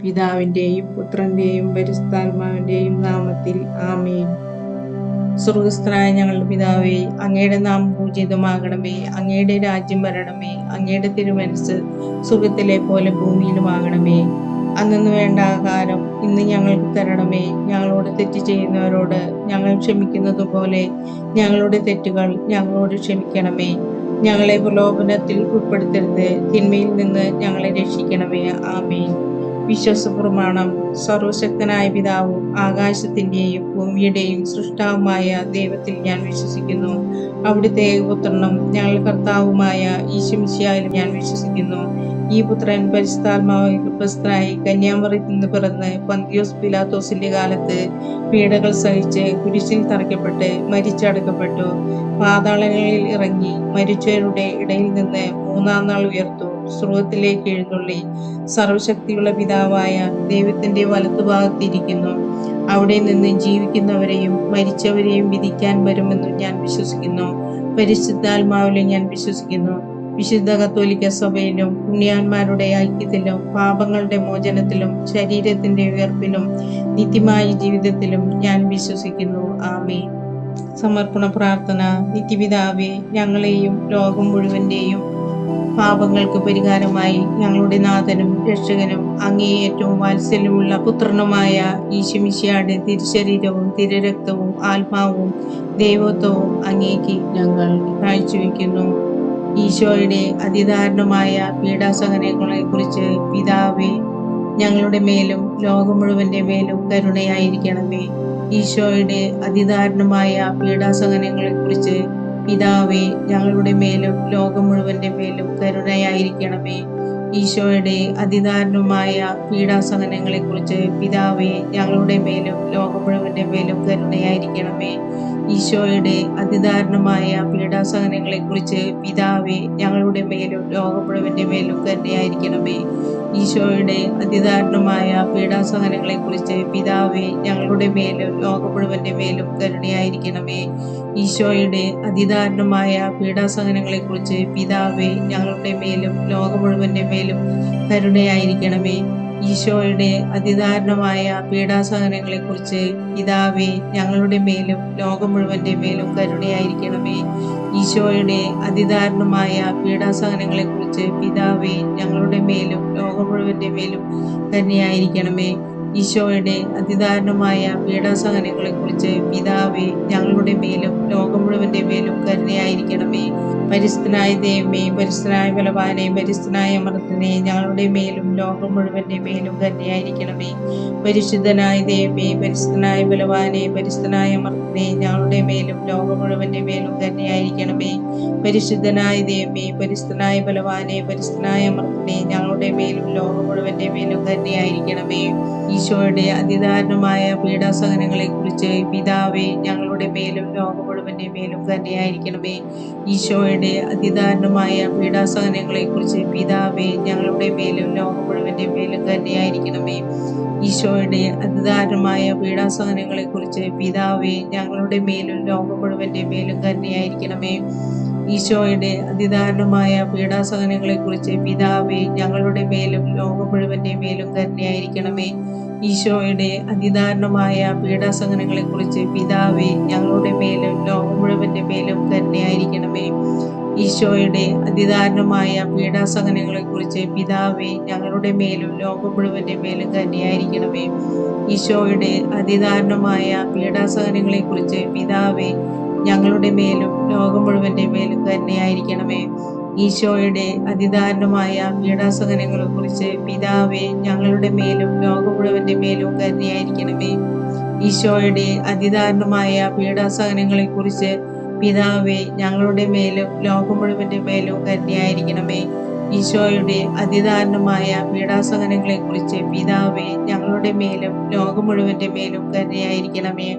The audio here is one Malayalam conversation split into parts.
പിതാവിന്റെയും പുത്രന്റെയും പരിശുദ്ധാത്മാവിന്റെയും നാമത്തിൽ ആമേൻ. സ്വർഗസ്ഥനായ ഞങ്ങളുടെ പിതാവേ, അങ്ങയുടെ നാമം പൂജിതമാകണമേ. അങ്ങയുടെ രാജ്യം വരണമേ. അങ്ങയുടെ തിരുമനസ് സ്വർഗത്തിലെ പോലെ ഭൂമിയിലുമാകണമേ. അന്നു വേണ്ട ആഹാരം ഇന്ന് ഞങ്ങൾക്ക് തരണമേ. ഞങ്ങളോട് തെറ്റ് ചെയ്യുന്നവരോട് ഞങ്ങൾ ക്ഷമിക്കുന്നത് പോലെ ഞങ്ങളുടെ തെറ്റുകൾ ഞങ്ങളോട് ക്ഷമിക്കണമേ. ഞങ്ങളെ പ്രലോഭനത്തിൽ ഉൾപ്പെടുത്തരുത്, തിന്മയിൽ നിന്ന് ഞങ്ങളെ രക്ഷിക്കണമേ. ആമേൻ. വിശ്വാസപ്രമാണം. സർവശക്തനായ പിതാവും ആകാശത്തിന്റെയും ഭൂമിയുടെയും സൃഷ്ടാവുമായ ദൈവത്തിൽ ഞാൻ വിശ്വസിക്കുന്നു. അവിടുത്തെ ഏകപുത്രനും ഞങ്ങളുടെ കർത്താവുമായ ഈശോമിശിഹായിലും ഞാൻ വിശ്വസിക്കുന്നു. ഈ പുത്രൻ പരിശുദ്ധാത്മാവിൽ ഗർഭസ്ഥനായി കന്യാമറിയത്തിൽ നിന്ന് പിറന്ന് പന്തിയോസ് പിലാത്തോസിന്റെ കാലത്ത് പീഡകൾ സഹിച്ച് കുരിശിൽ തറയ്ക്കപ്പെട്ട് മരിച്ചടക്കപ്പെട്ടു. പാതാളങ്ങളിൽ ഇറങ്ങി മരിച്ചവരുടെ ഇടയിൽ നിന്ന് മൂന്നാം നാൾ ഉയർത്തു. സ്വർഗത്തിലേക്ക് എഴുന്നള്ളി സർവശക്തിയുള്ള പിതാവായ ദൈവത്തിന്റെ വലത്തുഭാഗത്തിരിക്കുന്നു. അവിടെ നിന്ന് ജീവിക്കുന്നവരെയും മരിച്ചവരെയും വിധിക്കാൻ വരുമെന്നും ഞാൻ വിശ്വസിക്കുന്നു. പരിശുദ്ധാത്മാവിലും ഞാൻ വിശ്വസിക്കുന്നു. വിശുദ്ധ കത്തോലിക്ക സഭയിലും പുണ്യാന്മാരുടെ ഐക്യത്തിലും പാപങ്ങളുടെ മോചനത്തിലും ശരീരത്തിന്റെ ഉയർപ്പിലും നിത്യമായ ജീവിതത്തിലും ഞാൻ വിശ്വസിക്കുന്നു. ആമേൻ. സമർപ്പണ പ്രാർത്ഥന. നിത്യപിതാവേ, ഞങ്ങളെയും ലോകം മുഴുവന്റെയും പാപങ്ങൾക്ക് പരിഹാരമായി ഞങ്ങളുടെ നാഥനും രക്ഷകനും അങ്ങേ ഏറ്റവും വാത്സല്യമുള്ള പുത്രനുമായ ഈശോമിശിഹായുടെ തിരുശരീരവും തിരുരക്തവും ആത്മാവും ദൈവത്വവും അങ്ങേക്ക് ഞങ്ങൾ കാഴ്ചവെക്കുന്നു. ഈശോയുടെ അതിദാരുണമായ പീഡാസഹനങ്ങളെ കുറിച്ച് പിതാവേ, ഞങ്ങളുടെ മേലും ലോകം മുഴുവന്റെ മേലും കരുണയായിരിക്കണമേ. ഈശോയുടെ അതിദാരുണമായ പീഡാസഹനങ്ങളെ കുറിച്ച് പിതാവേ, ഞങ്ങളുടെ മേലും ലോകം മുഴുവന്റെ മേലും കരുണയായിരിക്കണമേ. ഈശോയുടെ അതിദാരുണമായ പീഡാസഹനങ്ങളെ കുറിച്ച് പിതാവേ, ഞങ്ങളുടെ മേലും ലോകം മുഴുവന്റെ മേലും കരുണയായിരിക്കണമേ. ഈശോയുടെ അതിദാരുണമായ പീഡാസഹനങ്ങളെ കുറിച്ച് പിതാവേ, ഞങ്ങളുടെ മേലും ലോകം മുഴുവന്റെ മേലും കരുണയായിരിക്കണമേ. ഈശോയുടെ അതിദാരുണമായ പീഡാസഹനങ്ങളെ കുറിച്ച് പിതാവേ, ഞങ്ങളുടെ മേലും ലോകം മുഴുവന്റെ മേലും കരുണയായിരിക്കണമേ. ഈശോയുടെ അതിദാരുണമായ പീഡാസഹനങ്ങളെ കുറിച്ച് പിതാവേ, ഞങ്ങളുടെ മേലും ലോകം മുഴുവന്റെ മേലും കരുണയായിരിക്കണമേ. ഈശോയുടെ അതിദാരുണമായ പീഡാസഹനങ്ങളെ കുറിച്ച് പിതാവേ, ഞങ്ങളുടെ മേലും ലോകം മുഴുവന്റെ മേലും കരുണയായിരിക്കണമേ. ഈശോയുടെ അതിദാരുണമായ പീഡാസഹനങ്ങളെ കുറിച്ച് പിതാവേ, ഞങ്ങളുടെ മേലും ലോകം മുഴുവന്റെ മേലും കരുണയായിരിക്കണമേ. ഈശോയുടെ അതിദാരുണമായ പീഡാസഹനങ്ങളെ കുറിച്ച് പിതാവേ, ഞങ്ങളുടെ മേലും ലോകം മുഴുവന്റെ മേലും കരുണയായിരിക്കണമേ. പരിശുദ്ധനായ ദൈവമേ, പരിശുദ്ധനായ ബലവാനെ, പരിശുദ്ധനായ അമർത്തനെ, ഞങ്ങളുടെ മേലും ലോകം മുഴുവന്റെ മേലും കരുണയായിരിക്കണമേ. പരിശുദ്ധനായ ദൈവമേ, പരിശുദ്ധനായ ബലവാനെ, പരിശുദ്ധനായ അമർത്തനെ, ഞങ്ങളുടെ മേലും ലോകം മുഴുവന്റെ മേലും കരുണയായിരിക്കണമേ. പരിശുദ്ധനായ ദൈവമേ, പരിശുദ്ധനായ ബലവാനെ, പരിശുദ്ധനായ അമർത്തനെ, ഞങ്ങളുടെ മേലും ലോകം മുഴുവന്റെ മേലും കരുണയായിരിക്കണമേ. ഈശോയുടെ അതിദാരുണമായ പീഡാസഹനങ്ങളെ കുറിച്ച് പിതാവേ, ഞങ്ങളുടെ മേലും ലോകം മുഴുവന്റെ മേലും കരുണയായിരിക്കണമേ. ഈശോയുടെ അതിദാരുണമായ പീഡാസഹനങ്ങളെ കുറിച്ച് പിതാവേ, ഞങ്ങളുടെ മേലും ലോകം മുഴുവന്റെ മേലും കരുണയായിരിക്കണമേ. ഈശോയുടെ അതിദാരുണമായ പീഡാസഹനങ്ങളെ കുറിച്ച് പിതാവേ, ഞങ്ങളുടെ മേലും ലോകം മുഴുവന്റെ മേലും കരുണയായിരിക്കണമേ. ഈശോയുടെ അതിദാരുണമായ പീഡാസഹനങ്ങളെ കുറിച്ച് പിതാവേ, ഞങ്ങളുടെ മേലും ലോകം മുഴുവന്റെ മേലും കരുണയായിരിക്കണമേ. ഈശോയുടെ അതിദാരുണമായ പീഡാസഹനങ്ങളെ കുറിച്ച് പിതാവേ, ഞങ്ങളുടെ മേലും ലോകം മുഴുവന്റെ മേലും കരുണയായിരിക്കണമേ. ഈശോയുടെ അതിദാരുണമായ പീഡാസഹനങ്ങളെ കുറിച്ച് പിതാവേ, ഞങ്ങളുടെ മേലും ലോകം മുഴുവന്റെ മേലും കരുണയായിരിക്കണമേ. ഈശോയുടെ അതിദാരുണമായ പീഡാസഹനങ്ങളെ കുറിച്ച് പിതാവേ, ഞങ്ങളുടെ മേലും ലോകം മുഴുവന്റെ മേലും കരുണയായിരിക്കണമേ. ഈശോയുടെ അതിദാരുണമായ പീഡാസഹനങ്ങളെ കുറിച്ച് പിതാവേ, ഞങ്ങളുടെ മേലും ലോകം മുഴുവന്റെ മേലും കരുണയായിരിക്കണമേ. ഈശോയുടെ അതിദാരുണമായ പീഡാസഹനങ്ങളെ കുറിച്ച് പിതാവേ, ഞങ്ങളുടെ മേലും ലോകം മുഴുവന്റെ മേലും കരുണയായിരിക്കണമേ. ഈശോയുടെ അതിദാരുണമായ പീഡാസഹനങ്ങളെ കുറിച്ച് പിതാവേ, ഞങ്ങളുടെ മേലും ലോകം മുഴുവന്റെ മേലും കരുണയായിരിക്കണമേ.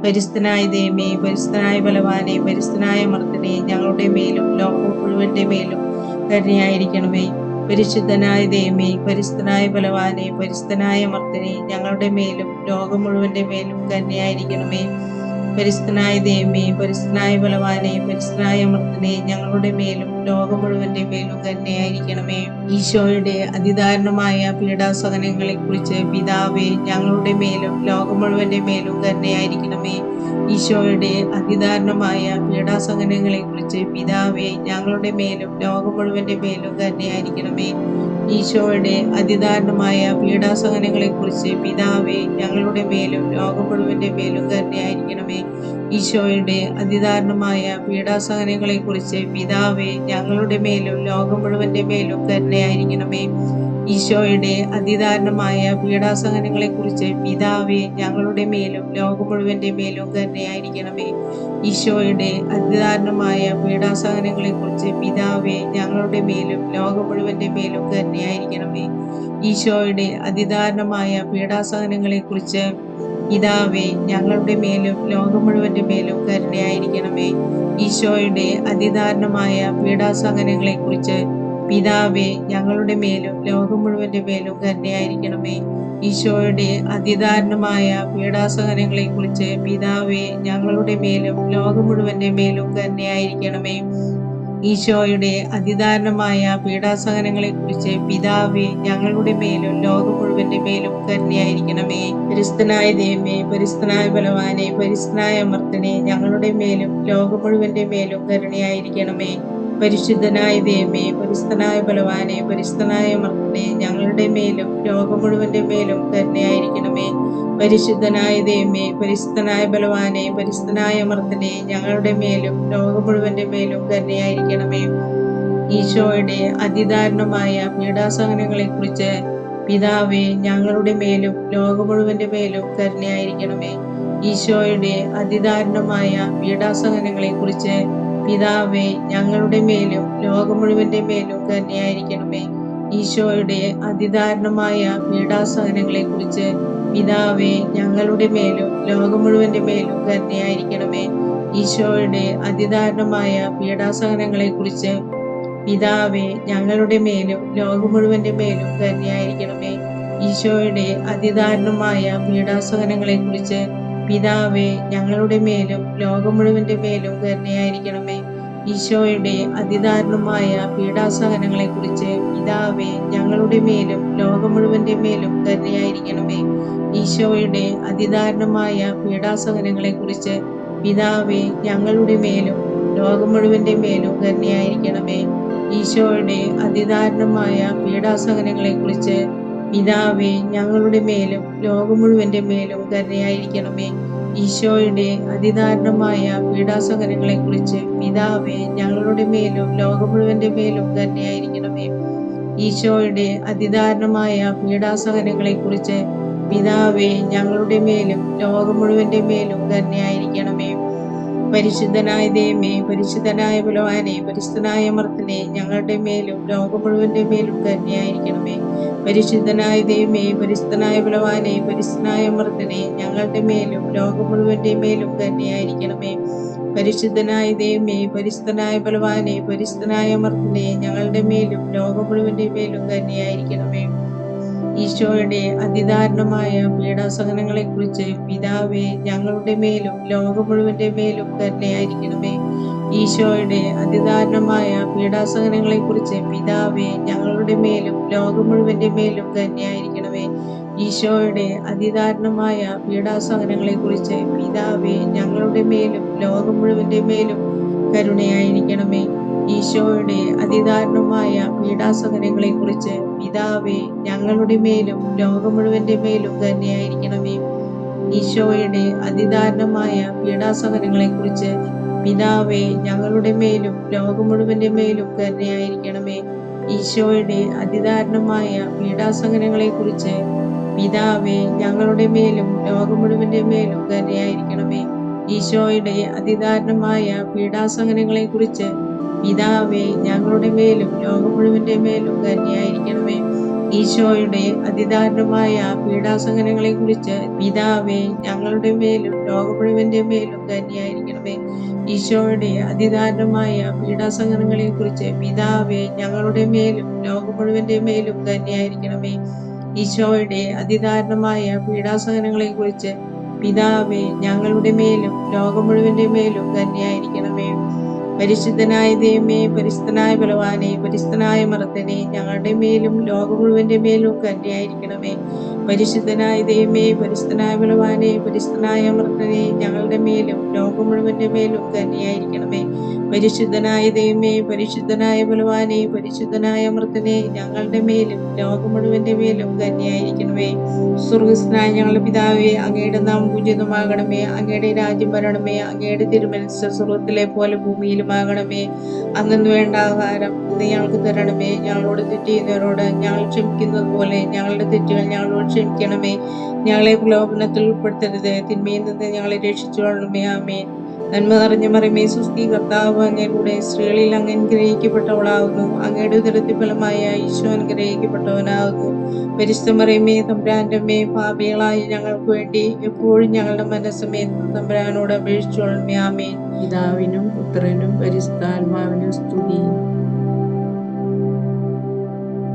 പരിശുദ്ധനായ ദൈവമേ, പരിശുദ്ധനായ ബലവാനെ, പരിശുദ്ധനായ അമർത്തനെ, ഞങ്ങളുടെ മേലും ലോകം മുഴുവന്റെ മേലും കരുണയായിരിക്കണമേ. പരിശുദ്ധനായ ദൈവമേ, പരിശുദ്ധനായ ബലവാനെ, പരിശുദ്ധനായ അമർത്തനെ, ഞങ്ങളുടെ മേലും ലോകം മുഴുവന്റെ മേലും കരുണയായിരിക്കണമേ. പരിശുദ്ധനായ ദൈവമേ, പരിശുദ്ധനായ ബലവാനെ, പരിശുദ്ധനായ അമർത്തനെ, ഞങ്ങളുടെ മേലും ലോകം മുഴുവന്റെ മേലും കരുണയായിരിക്കണമേ. ഈശോയുടെ അതിദാരുണമായ പീഡാസഹനങ്ങളെ കുറിച്ച് പിതാവേ, ഞങ്ങളുടെ മേലും ലോകം മുഴുവന്റെ മേലും കരുണയായിരിക്കണമേ. ഈശോയുടെ അതിദാരുണമായ പീഡാസഹനങ്ങളെ കുറിച്ച് പിതാവേ, ഞങ്ങളുടെ മേലും ലോകം മുഴുവന്റെ മേലും കരുണയായിരിക്കണമേ. ഈശോയുടെ അതിദാരുണമായ പീഡാസഹനങ്ങളെ കുറിച്ച് പിതാവേ, ഞങ്ങളുടെ മേലും ലോകം മുഴുവന്റെ മേലും കരുണയായിരിക്കണമേ. ഈശോയുടെ അതിദാരുണമായ പീഡാസഹനങ്ങളെ കുറിച്ച് പിതാവേ, ഞങ്ങളുടെ മേലും ലോകം മുഴുവന്റെ മേലും കരുണയായിരിക്കണമേ. ഈശോയുടെ അതിദാരുണമായ പീഡാസഹനങ്ങളെ കുറിച്ച് പിതാവേ, ഞങ്ങളുടെ മേലും ലോകം മുഴുവന്റെ മേലും കരുണയായിരിക്കണമേ. ഈശോയുടെ അതിദാരുണമായ പീഡാസഹനങ്ങളെ കുറിച്ച് പിതാവേ, ഞങ്ങളുടെ മേലും ലോകം മുഴുവന്റെ മേലും കരുണയായിരിക്കണമേ. ഈശോയുടെ അതിദാരുണമായ പീഡാസഹനങ്ങളെ കുറിച്ച് പിതാവേ, ഞങ്ങളുടെ മേലും ലോകം മുഴുവന്റെ മേലും കരുണയായിരിക്കണമേ. ഈശോയുടെ അതിദാരുണമായ പീഡാസഹനങ്ങളെ കുറിച്ച് പിതാവേ, ഞങ്ങളുടെ മേലും ലോകം മുഴുവന്റെ മേലും കരുണയായിരിക്കണമേ. ഈശോയുടെ അതിദാരുണമായ പീഡാസഹനങ്ങളെ കുറിച്ച് പിതാവേ, ഞങ്ങളുടെ മേലും ലോകം മുഴുവന്റെ മേലും കരുണയായിരിക്കണമേ. ഈശോയുടെ അതിദാരുണമായ പീഡാസഹനങ്ങളെ കുറിച്ച് പിതാവേ, ഞങ്ങളുടെ മേലും ലോകം മുഴുവന്റെ മേലും കരുണയായിരിക്കണമേ. പരിശുദ്ധനായ ദൈവമേ, പരിശുദ്ധനായ ബലവാനെ, പരിശുദ്ധനായ അമർത്തനെ, ഞങ്ങളുടെ മേലും ലോകം മുഴുവന്റെ മേലും കരുണയായിരിക്കണമേ. പരിശുദ്ധനായ ദൈവമേ, പരിശുദ്ധനായ ബലവാനെ, പരിശുദ്ധനായ അമർത്തനെ, ഞങ്ങളുടെ മേലും ലോകം മുഴുവന്റെ മേലും കരുണയായിരിക്കണമേ. പരിശുദ്ധനായ ദൈവമേ, പരിശുദ്ധനായ ബലവാനെ, പരിശുദ്ധനായ അമർത്തനെ, ഞങ്ങളുടെ മേലും ലോകം മുഴുവന്റെ മേലും കരുണയായിരിക്കണമേ. ഈശോയുടെ അതിദാരുണമായ പീഡാസഹനങ്ങളെ കുറിച്ച് പിതാവേ, ഞങ്ങളുടെ മേലും ലോകം മുഴുവന്റെ മേലും കരുണയായിരിക്കണമേ. ഈശോയുടെ അതിദാരുണമായ പീഡാസഹനങ്ങളെ കുറിച്ച് പിതാവേ, ഞങ്ങളുടെ മേലും ലോകം മുഴുവന്റെ മേലും കരുണയായിരിക്കണമേ. ഈശോയുടെ അതിദാരുണമായ പീഡാസഹനങ്ങളെ കുറിച്ച് പിതാവേ, ഞങ്ങളുടെ മേലും ലോകം മുഴുവന്റെ മേലും കരുണയായിരിക്കണമേ. ഈശോയുടെ അതിദാരുണമായ പീഡാസഹനങ്ങളെ കുറിച്ച് പിതാവേ, ഞങ്ങളുടെ മേലും ലോകം മുഴുവന്റെ മേലും കരുണയായിരിക്കണമേ. ഈശോയുടെ അതിദാരുണമായ പീഡാസഹനങ്ങളെ കുറിച്ച് പിതാവേ, ഞങ്ങളുടെ മേലും ലോകം മുഴുവന്റെ മേലും കരുണയായിരിക്കണമേ. ഈശോയുടെ അതിദാരുണമായ പീഡാസഹനങ്ങളെ കുറിച്ച് പിതാവേ, ഞങ്ങളുടെ മേലും ലോകം മുഴുവന്റെ മേലും കരുണയായിരിക്കണമേ. ഈശോയുടെ അതിദാരുണമായ പീഡാസഹനങ്ങളെ കുറിച്ച് പിതാവേ, ഞങ്ങളുടെ മേലും ലോകം മുഴുവന്റെ മേലും കരുണയായിരിക്കണമേ. ഈശോയുടെ അതിദാരുണമായ പീഡാസഹനങ്ങളെ കുറിച്ച് പിതാവേ, ഞങ്ങളുടെ മേലും ലോകം മുഴുവന്റെ മേലും കരുണയായിരിക്കണമേ. ഈശോയുടെ അതിദാരുണമായ പീഡാസഹനങ്ങളെ കുറിച്ച് പിതാവേ, ഞങ്ങളുടെ മേലും ലോകം മുഴുവന്റെ മേലും കരുണയായിരിക്കണമേ. ഈശോയുടെ അതിദാരുണമായ പീഡാസഹനങ്ങളെ കുറിച്ച് പിതാവേ, ഞങ്ങളുടെ മേലും ലോകം മുഴുവന്റെ മേലും കരുണയായിരിക്കണമേ. പരിശുദ്ധനായ ദൈവമേ, പരിശുദ്ധനായ ബലവാനെ, പരിശുദ്ധനായ അമർത്തനെ, ഞങ്ങളുടെ മേലും ലോകം മുഴുവന്റെ മേലും കരുണയായിരിക്കണമേ. പരിശുദ്ധനായ ദൈവമേ, പരിശുദ്ധനായ ബലവാനെ, പരിശുദ്ധനായ അമർത്തനെ, ഞങ്ങളുടെ മേലും ലോകം മുഴുവന്റെ മേലും കരുണയായിരിക്കണമേ. പരിശുദ്ധനായ ദൈവമേ, പരിശുദ്ധനായ ബലവാനെ, പരിശുദ്ധനായ അമർത്തനെ, ഞങ്ങളുടെ മേലും ലോകം മുഴുവന്റെ മേലും കരുണയായിരിക്കണമേ. ഈശോയുടെ അതിദാരുണമായ പീഡാസഹനങ്ങളെ കുറിച്ച് പിതാവേ, ഞങ്ങളുടെ മേലും ലോകം മുഴുവന്റെ മേലും കരുണയായിരിക്കണമേ. ഈശോയുടെ അതിദാരുണമായ പീഡാസഹനങ്ങളെ കുറിച്ച് പിതാവേ, ഞങ്ങളുടെ മേലും ലോകം മുഴുവന്റെ മേലും കരുണയായിരിക്കണമേ. ഈശോയുടെ അതിദാരുണമായ പീഡാസഹനങ്ങളെ കുറിച്ച് പിതാവേ, ഞങ്ങളുടെ മേലും ലോകം മുഴുവന്റെ മേലും കരുണയായിരിക്കണമേ. ഈശോയുടെ അതിദാരുണമായ പീഡാസഹനങ്ങളെ കുറിച്ച് പിതാവേ, ഞങ്ങളുടെ മേലും ലോകം മുഴുവന്റെ മേലും കരുണയായിരിക്കണമേ. ഈശോയുടെ അതിദാരുണമായ പീഡാസഹനങ്ങളെ കുറിച്ച് പിതാവേ, ഞങ്ങളുടെ മേലും ലോകം മുഴുവന്റെ മേലും കരുണയായിരിക്കണമേ. ഈശോയുടെ അതിദാരുണമായ പീഡാസഹനങ്ങളെ കുറിച്ച് പിതാവേ, ഞങ്ങളുടെ മേലും ലോകം മുഴുവന്റെ മേലും കരുണയായിരിക്കണമേ. ഈശോയുടെ അതിദാരുണമായ പീഡാസഹനങ്ങളെ കുറിച്ച് പിതാവേ, ഞങ്ങളുടെ മേലും ലോകം മുഴുവന്റെ മേലും കരുണയായിരിക്കണമേ. ഈശോയുടെ അതിദാരുണമായ പീഡാസഹനങ്ങളെ കുറിച്ച് പിതാവേ, ഞങ്ങളുടെ മേലും ലോകം മുഴുവന്റെ മേലും കരുണയായിരിക്കണമേ. ഈശോയുടെ അതിദാരുണമായ പീഡാസഹനങ്ങളെ കുറിച്ച് പിതാവേ, ഞങ്ങളുടെ മേലും ലോകം മുഴുവന്റെ മേലും കരുണയായിരിക്കണമേ. ഈശോയുടെ അതിദാരുണമായ പീഡാസഹനങ്ങളെ കുറിച്ച് പിതാവേ, ഞങ്ങളുടെ മേലും ലോകം മുഴുവന്റെ മേലും കന്യായിരിക്കണമേ. പരിശുദ്ധനായ ദൈവമേ, പരിശുദ്ധനായ ബലവാനെ, പരിശുദ്ധനായ മർദ്ദനെ, ഞങ്ങളുടെ മേലും ലോകം മുഴുവന്റെ മേലും കന്യായിരിക്കണമേ. പരിശുദ്ധനായ ദൈവമേ, പരിശുദ്ധനായ ബലവാനെ, പരിശുദ്ധനായ മർദ്ദനെ, ഞങ്ങളുടെ മേലും ലോകം മുഴുവന്റെ മേലും കന്യായിരിക്കണമേ. പരിശുദ്ധനായ ദൈവമേ, പരിശുദ്ധനായ ബലവാനെ, പരിശുദ്ധനായ മർദ്ദനെ, ഞങ്ങളുടെ മേലും ലോകം മുഴുവന്റെ മേലും കന്യായിരിക്കണമേ. സ്വർഗസ്ഥനായ ഞങ്ങളുടെ പിതാവേ, അങ്ങയുടെ നാമം പൂജിതമാകണമേ. അങ്ങയുടെ രാജ്യം വരണമേ. അങ്ങയുടെ തിരുമനസ്സ് സ്വർഗത്തിലെ പോലെ ഭൂമിയിലുമാകണമേ. അന്നു വേണ്ട ആഹാരം ഇന്ന് ഞങ്ങൾക്ക് തരണമേ. ഞങ്ങളോട് തെറ്റ് ചെയ്യുന്നവരോട് ഞങ്ങൾ ക്ഷമിക്കുന്നത് പോലെ ഞങ്ങളുടെ തെറ്റുകൾ ഞങ്ങളോട് ക്ഷമിക്കണമേ. ഞങ്ങളെ പ്രലോഭനത്തിൽ ഉൾപ്പെടുത്തരുത്, തിന്മയിൽ നിന്ന് ഞങ്ങളെ രക്ഷിച്ചു കൊള്ളണമേ. ആമേൻ. നന്മ നിറഞ്ഞ മറിയമേ, സുസ്ഥി, കർത്താവ് അങ്ങയുടെ സ്ത്രീകളിൽ അങ്ങ് അനുഗ്രഹിക്കപ്പെട്ടവളാകുന്നു. അങ്ങയുടെ ഉദരത്തിൻ ഫലമായ ഈശോ അനുഗ്രഹിക്കപ്പെട്ടവനാകുന്നു. പരിശുദ്ധ മറിയമേ, തമ്പുരാന്റെ അമ്മേ, പാപികളായ ഞങ്ങൾക്ക് വേണ്ടി എപ്പോഴും ഞങ്ങളുടെ മനസ്സമേത്ത് തമ്പുരാനോട് അപേക്ഷിച്ചുകൊള്ളണമേ. ആമേൻ. പിതാവിനും പുത്രനും പരിശുദ്ധാത്മാവിനും സ്തുതി.